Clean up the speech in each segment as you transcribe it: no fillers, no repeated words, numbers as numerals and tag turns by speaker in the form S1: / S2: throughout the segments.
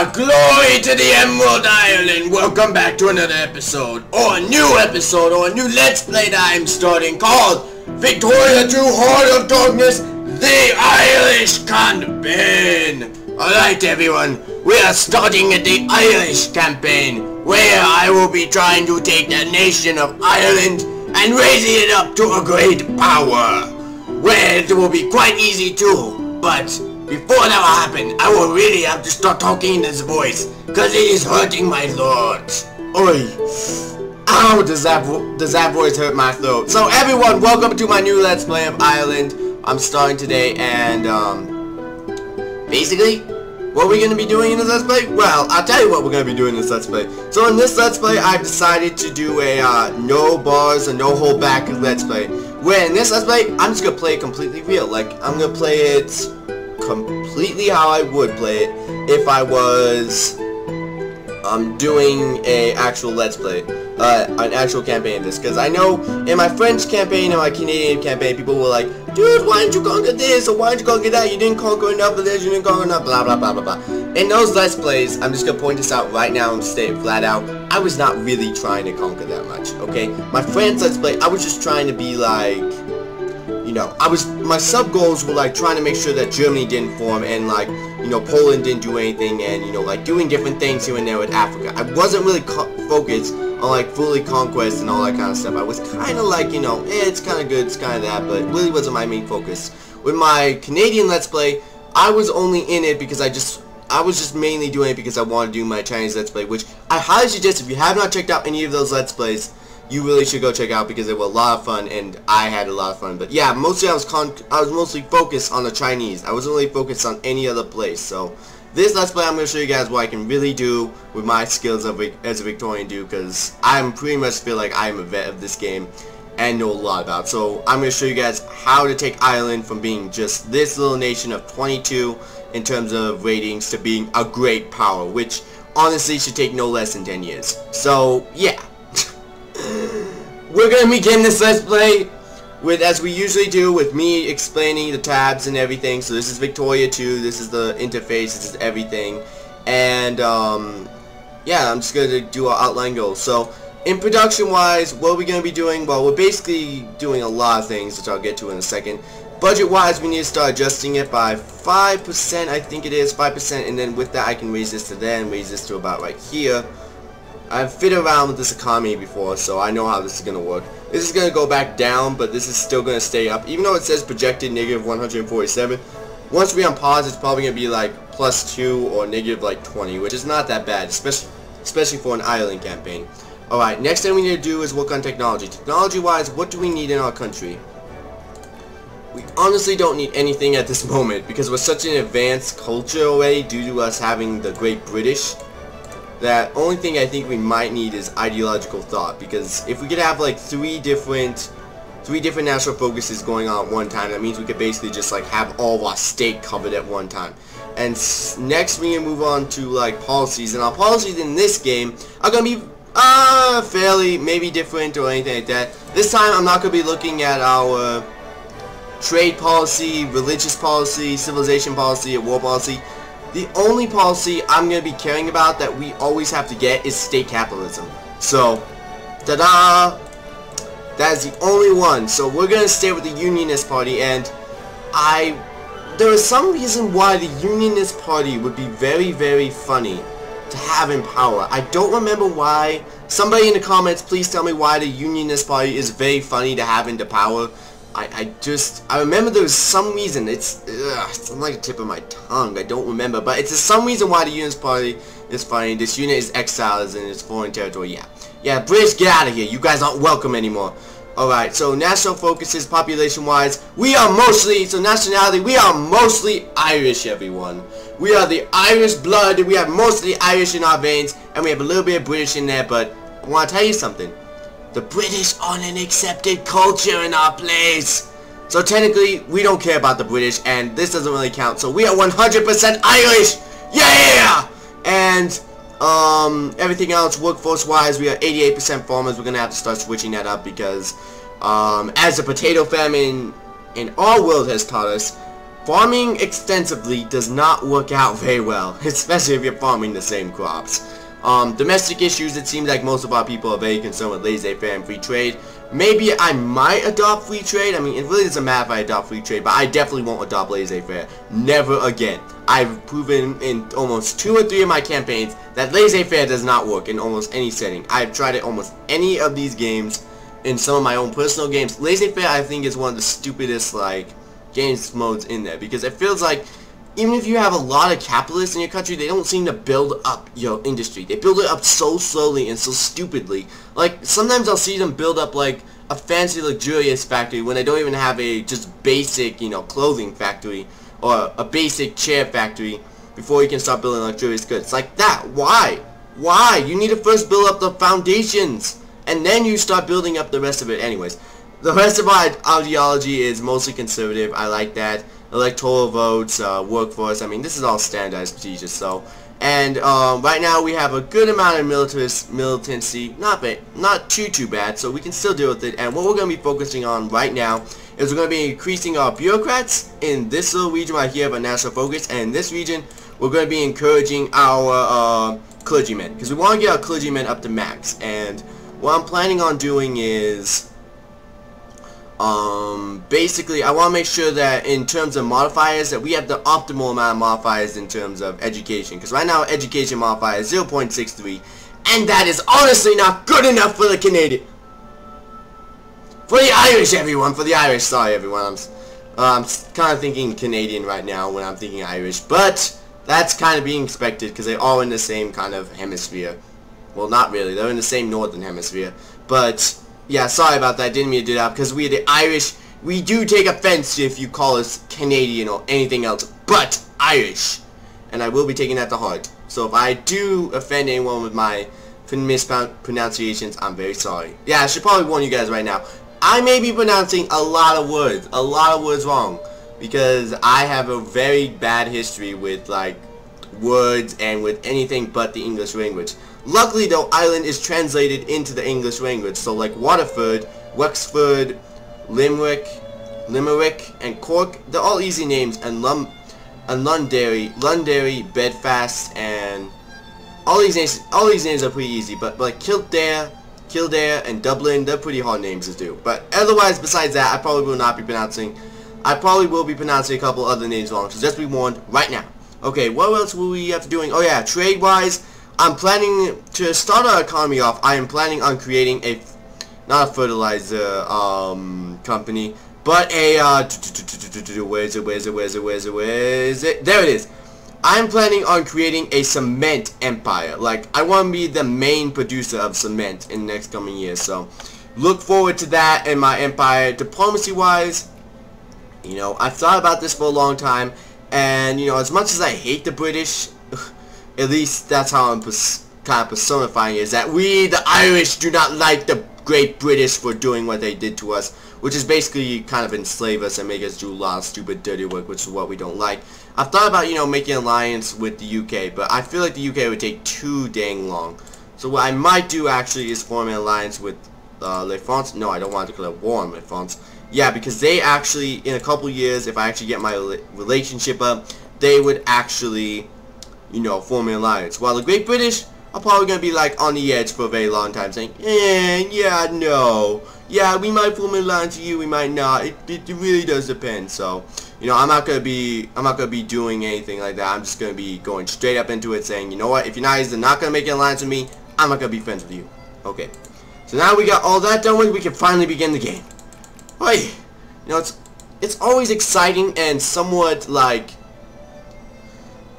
S1: Glory to the Emerald Island! Welcome back to another episode, or a new Let's Play that I'm starting called Victoria 2 Heart of Darkness, the Irish Campaign! Alright everyone, we are starting at the Irish Campaign, where I will be trying to take the nation of Ireland and raising it up to a great power, where it will be quite easy too, but before that will happen, I will really have to start talking in this voice, cause it is hurting my throat. Oi. Ow, does that voice hurt my throat? So everyone, welcome to my new Let's Play of Ireland. I'm starting today, and basically, what are we going to be doing in this Let's Play? Well, I'll tell you what we're going to be doing in this Let's Play. So in this Let's Play, I've decided to do a no bars and no hold back Let's Play. Where in this Let's Play, I'm just going to play it completely real. Like, I'm going to play it completely how I would play it if I was doing a actual Let's Play, an actual campaign of this, because I know in my French campaign and my Canadian campaign, people were like, dude, why didn't you conquer this, or why didn't you conquer that, you didn't conquer enough of this, you didn't conquer enough, blah blah blah blah blah. In those Let's Plays, I'm just gonna point this out right now and state flat out, I was not really trying to conquer that much, okay? My French Let's Play, I was just trying to be like, you know, my sub goals were like trying to make sure that Germany didn't form and like, you know, Poland didn't do anything, and you know, like doing different things here and there with Africa. I wasn't really focused on like fully conquest and all that kind of stuff. I was kind of like, you know, it's kind of good, it's kind of that, but it really wasn't my main focus. With my Canadian Let's Play, I was only in it because I was just mainly doing it because I wanted to do my Chinese Let's Play, which I highly suggest if you have not checked out any of those Let's Plays, you really should go check out because they were a lot of fun and I had a lot of fun. But yeah, mostly I was mostly focused on the Chinese. I wasn't really focused on any other place. So this Let's Play, I'm going to show you guys what I can really do with my skills as a Victorian dude, because I'm pretty much feel like I'm a vet of this game and know a lot about. So I'm going to show you guys how to take Ireland from being just this little nation of 22 in terms of ratings to being a great power, which honestly should take no less than 10 years. So yeah. We're gonna begin this Let's Play with, as we usually do, with me explaining the tabs and everything. So this is Victoria 2, this is the interface, this is everything, and yeah, I'm just gonna do our outline goals. So in production wise, what are we gonna be doing? Well, we're basically doing a lot of things, which I'll get to in a second. Budget wise, we need to start adjusting it by 5%, I think it is 5%, and then with that I can raise this to there and raise this to about right here. I've fit around with this economy before, so I know how this is going to work. This is going to go back down, but this is still going to stay up. Even though it says projected negative 147, once we unpause, it's probably going to be like +2 or negative like 20, which is not that bad, especially for an Ireland campaign. Alright, next thing we need to do is work on technology. Technology-wise, what do we need in our country? We honestly don't need anything at this moment, because we're such an advanced culture already due to us having the Great British. That only thing I think we might need is ideological thought, because if we could have like three different national focuses going on at one time, that means we could basically just like have all of our state covered at one time. And next we can move on to like policies, and our policies in this game are gonna be fairly maybe different or anything like that. This time I'm not gonna be looking at our trade policy, religious policy, civilization policy, or war policy. The only policy I'm going to be caring about that we always have to get is state capitalism. So, ta-da! That is the only one. So we're going to stay with the Unionist Party, and there is some reason why the Unionist Party would be very, very funny to have in power. I don't remember why. Somebody in the comments, please tell me why the Unionist Party is very funny to have into power. I remember there was some reason, it's on like the tip of my tongue, I don't remember, but it's some reason why the Unionist Party is funny. This unit is exiled in its foreign territory, yeah, British, get out of here, you guys aren't welcome anymore. Alright, so national focuses, population wise, we are mostly, so nationality, we are mostly Irish, everyone. We are the Irish blood, we have mostly Irish in our veins, and we have a little bit of British in there, but I want to tell you something. The British aren't an accepted culture in our place. So technically, we don't care about the British, and this doesn't really count. So we are 100% Irish! Yeah! And, everything else, workforce-wise, we are 88% farmers. We're gonna have to start switching that up because, as the potato famine in our world has taught us, farming extensively does not work out very well, especially if you're farming the same crops. Domestic issues, it seems like most of our people are very concerned with laissez-faire and free trade. Maybe I might adopt free trade. I mean, it really doesn't matter if I adopt free trade, but I definitely won't adopt laissez-faire. Never again. I've proven in almost 2 or 3 of my campaigns that laissez-faire does not work in almost any setting. I've tried it almost any of these games in some of my own personal games. Laissez-faire, I think, is one of the stupidest, like, games modes in there, because it feels like even if you have a lot of capitalists in your country, they don't seem to build up your industry. They build it up so slowly and so stupidly. Like, sometimes I'll see them build up, like, a fancy, luxurious factory when they don't even have a just basic, you know, clothing factory or a basic chair factory before you can start building luxurious goods. Like that. Why? Why? You need to first build up the foundations, and then you start building up the rest of it. Anyways, the rest of my ideology is mostly conservative. I like that. Electoral votes, workforce. I mean, this is all standardized procedures. So, and right now we have a good amount of militancy. Not too bad. So we can still deal with it. And what we're going to be focusing on right now is we're going to be increasing our bureaucrats in this little region right here of a national focus. And in this region, we're going to be encouraging our clergymen, because we want to get our clergymen up to max. And what I'm planning on doing is basically I want to make sure that in terms of modifiers that we have the optimal amount of modifiers in terms of education, because right now education modifier is 0.63, and that is honestly not good enough for the Canadian, for the Irish, everyone, for the Irish. Sorry everyone, I'm kind of thinking Canadian right now when I'm thinking Irish, but that's kind of being expected because they're all in the same kind of hemisphere. Well, not really, they're in the same northern hemisphere, but yeah, sorry about that. Didn't mean to do that, because we, the Irish, we do take offense if you call us Canadian or anything else but Irish. And I will be taking that to heart. So if I do offend anyone with my mispronunciations, I'm very sorry. Yeah, I should probably warn you guys right now. I may be pronouncing a lot of words wrong, because I have a very bad history with, like, words and with anything but the English language. Luckily though, Ireland is translated into the English language, so like Waterford, Wexford, Limerick, and Cork, they're all easy names, and Londonderry, Bedfast, and all these names are pretty easy, but like Kildare, and Dublin, they're pretty hard names to do. But otherwise, besides that, I probably will be pronouncing a couple other names wrong, so just be warned right now. Okay, what else will we have to doing? Oh yeah, trade-wise, I'm planning to start our economy off. I am planning on creating a, not a fertilizer company, but a where is it? There it is. I'm planning on creating a cement empire. Like, I want to be the main producer of cement in the next coming years. So, look forward to that in my empire. Diplomacy-wise, you know, I've thought about this for a long time, and you know, as much as I hate the British, at least that's how I'm kind of personifying it, is that we, the Irish, do not like the Great British for doing what they did to us, which is basically kind of enslave us and make us do a lot of stupid, dirty work, which is what we don't like. I've thought about, you know, making an alliance with the UK, but I feel like the UK would take too dang long. So what I might do actually is form an alliance with Le France. No, I don't want to declare war on Le France. Yeah, because they actually, in a couple years, if I actually get my relationship up, they would actually, you know, form an alliance. While the Great British are probably going to be like on the edge for a very long time, saying, yeah, no, yeah, we might form an alliance with you, we might not. It really does depend. So, you know, I'm not gonna be doing anything like that. I'm just gonna be going straight up into it, saying, you know what, if you're not gonna make an alliance with me, I'm not gonna be friends with you. Okay. So now we got all that done with, we can finally begin the game. Hey, you know, it's always exciting and somewhat like,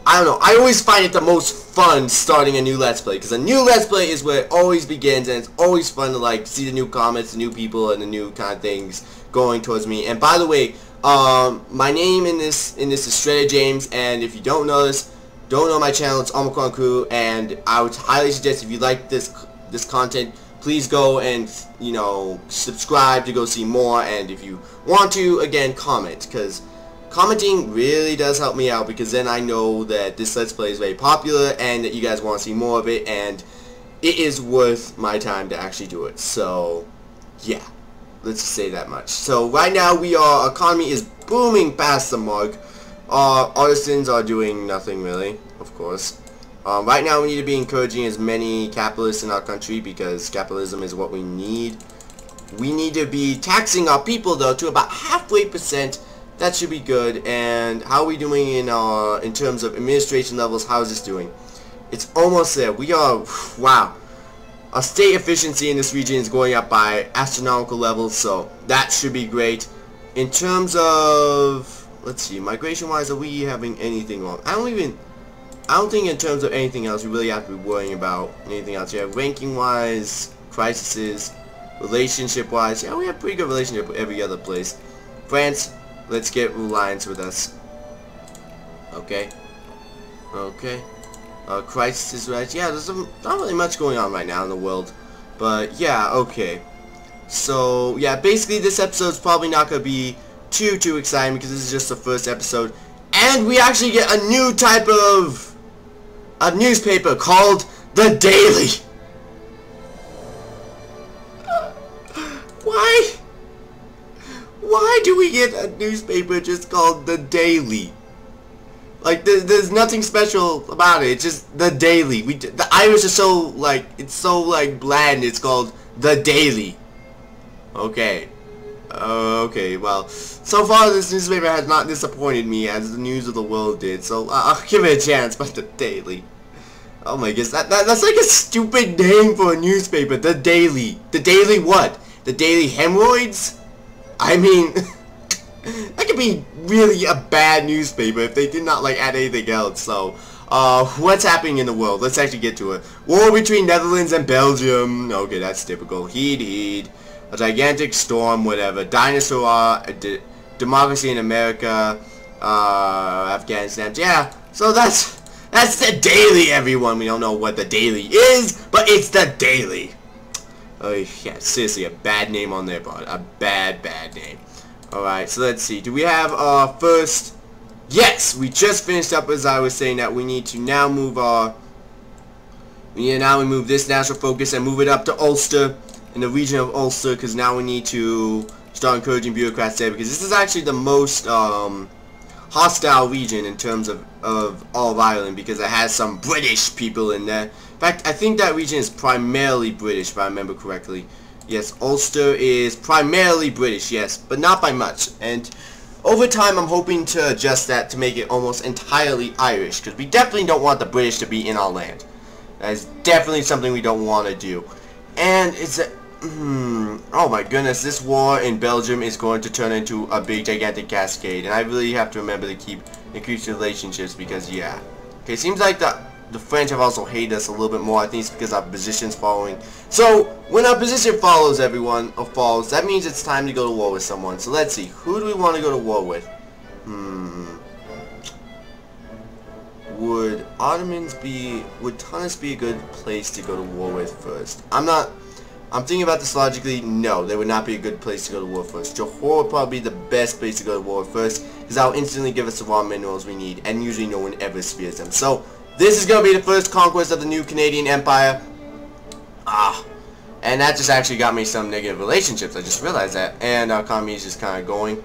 S1: I don't know, I always find it the most fun starting a new Let's Play, because a new Let's Play is where it always begins, and it's always fun to like see the new comments, the new people, and the new kind of things going towards me. And by the way, my name in this is Shredder James, and if you don't know my channel, it's Omicron Crew, and I would highly suggest, if you like this content, please go and, you know, subscribe to go see more, and if you want to, again, comment, because commenting really does help me out, because then I know that this Let's Play is very popular and that you guys want to see more of it, and it is worth my time to actually do it. So, yeah, let's just say that much. So right now our economy is booming past the mark. Artisans are doing nothing really, of course. Right now we need to be encouraging as many capitalists in our country because capitalism is what we need. We need to be taxing our people though to about halfway %. That should be good. And how are we doing in terms of administration levels? How is this doing? It's almost there. We are, wow. Our state efficiency in this region is going up by astronomical levels, so that should be great. In terms of, let's see, migration-wise, are we having anything wrong? I don't think in terms of anything else we really have to be worrying about anything else. Yeah, ranking-wise, crises, relationship-wise, yeah, we have pretty good relationship with every other place. France, let's get alliance with us. Okay. Okay. Crisis, right? Yeah, there's not really much going on right now in the world. But, yeah, okay. So, yeah, basically this episode's probably not going to be too exciting because this is just the first episode. And we actually get a new type of a newspaper called The Daily. Why do we get a newspaper just called The Daily? Like, there's nothing special about it. It's just The Daily. The Irish are so, like, it's so, like, bland. It's called The Daily. Okay. Okay, well, so far this newspaper has not disappointed me as the news of the world did, so I'll give it a chance, but The Daily. Oh my goodness, that's like a stupid name for a newspaper, The Daily. The Daily what? The Daily Hemorrhoids? I mean, that could be really a bad newspaper if they did not, like, add anything else, so, what's happening in the world? Let's actually get to it. War between Netherlands and Belgium. Okay, that's typical. Heat. A gigantic storm, whatever. Dinosaur, democracy in America, Afghanistan. Yeah, so that's The Daily, everyone. We don't know what The Daily is, but it's The Daily. Yeah, seriously, a bad name on their part. A bad name. Alright, so let's see. Do we have our first... Yes, we just finished up as I was saying that we need to now move our... We move this national focus and move it up to Ulster. In the region of Ulster, because now we need to start encouraging bureaucrats there, because this is actually the most hostile region in terms of all of Ireland, because it has some British people in there. In fact, I think that region is primarily British, if I remember correctly. Yes, Ulster is primarily British, yes, but not by much. And over time, I'm hoping to adjust that to make it almost entirely Irish, because we definitely don't want the British to be in our land. That is definitely something we don't want to do. And it's a... oh my goodness, this war in Belgium is going to turn into a big gigantic cascade, and I really have to remember to keep increasing relationships because, yeah. Okay, seems like the French have also hated us a little bit more. I think it's because our position's following. So, when our position follows everyone, or falls, that means it's time to go to war with someone. So let's see, who do we want to go to war with? Would Tunis be a good place to go to war with first? I'm thinking about this logically. No, they would not be a good place to go to war first. Johor would probably be the best place to go to war first, because that will instantly give us the raw minerals we need, and usually no one ever spears them. So, this is going to be the first conquest of the new Canadian Empire. And that just actually got me some negative relationships. I just realized that. And our economy is just kind of going.